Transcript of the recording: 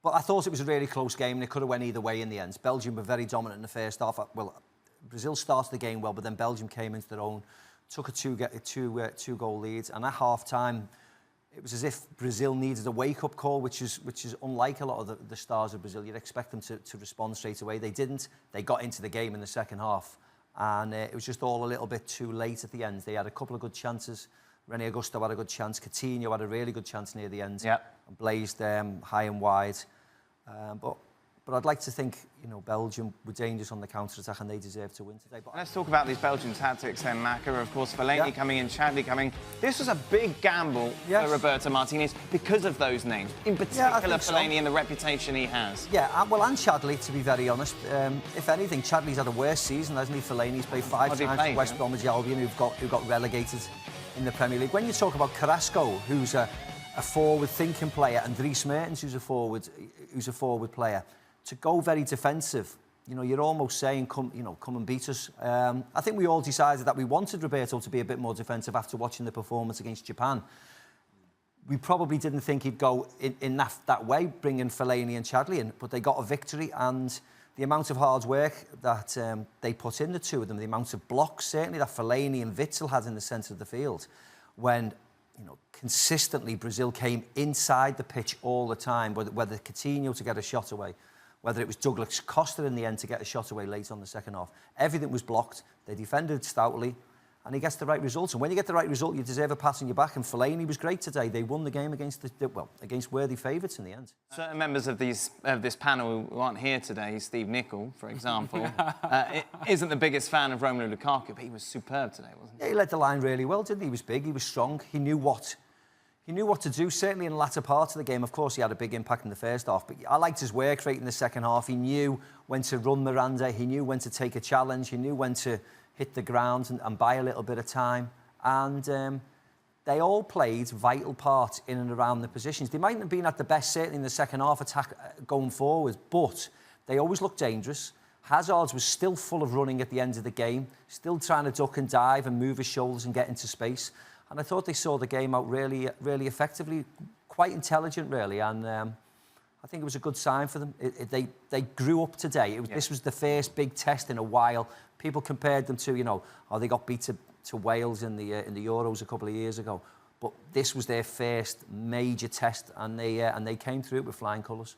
But I thought it was a really close game and it could have went either way in the end. Belgium were very dominant in the first half. Well, Brazil started the game well, but then Belgium came into their own, took a two-goal lead, and at half-time, it was as if Brazil needed a wake-up call, which is unlike a lot of the stars of Brazil. You'd expect them to respond straight away. They didn't. They got into the game in the second half, and it was just all a little bit too late at the end. They had a couple of good chances. René Augusto had a good chance. Coutinho had a really good chance near the end. Yep. And blazed high and wide. But I'd like to think, you know, Belgium were dangerous on the counter-attack and they deserve to win today. But let's talk about these Belgians tactics then, Macca. Of course, Fellaini coming in, Chadli coming. This was a big gamble for Roberto Martinez because of those names, in particular Fellaini and the reputation he has. Yeah, well, and Chadli, to be very honest. If anything, Chadli's had a worse season, hasn't he? Fellaini's played five times for West Bromwich Albion, who got relegated in the Premier League. When you talk about Carrasco, who's a forward-thinking player, and Dries Mertens, who's a forward player, to go very defensive, you know, you're almost saying, come and beat us. I think we all decided that we wanted Roberto to be a bit more defensive after watching the performance against Japan. We probably didn't think he'd go in that way, bringing Fellaini and Chadli in, but they got a victory, and the amount of hard work that they put in, the two of them, the amount of blocks, certainly, that Fellaini and Witsel had in the centre of the field, when, you know, consistently Brazil came inside the pitch all the time, whether Coutinho to get a shot away, whether it was Douglas Costa in the end to get a shot away late on the second half. Everything was blocked. They defended stoutly, and he gets the right result. And when you get the right result, you deserve a pat on your back. And Fellaini was great today. They won the game against against worthy favourites in the end. Certain members of this panel who aren't here today, Steve Nicol, for example, isn't the biggest fan of Romelu Lukaku, but he was superb today, wasn't he? Yeah, he led the line really well, didn't he? He was big, he was strong, he knew what to do, certainly in the latter part of the game. Of course, he had a big impact in the first half, but I liked his work rate in the second half. He knew when to run Miranda, he knew when to take a challenge, he knew when to hit the ground and buy a little bit of time. And they all played vital parts in and around the positions. They mightn't have been at the best, certainly in the second half attack going forward, but they always looked dangerous. Hazard was still full of running at the end of the game, still trying to duck and dive and move his shoulders and get into space. And I thought they saw the game out really, really effectively, quite intelligent, really. And I think it was a good sign for them. They grew up today. This was the first big test in a while. People compared them to, you know, they got beat to Wales in the Euros a couple of years ago. But this was their first major test, and they came through it with flying colours.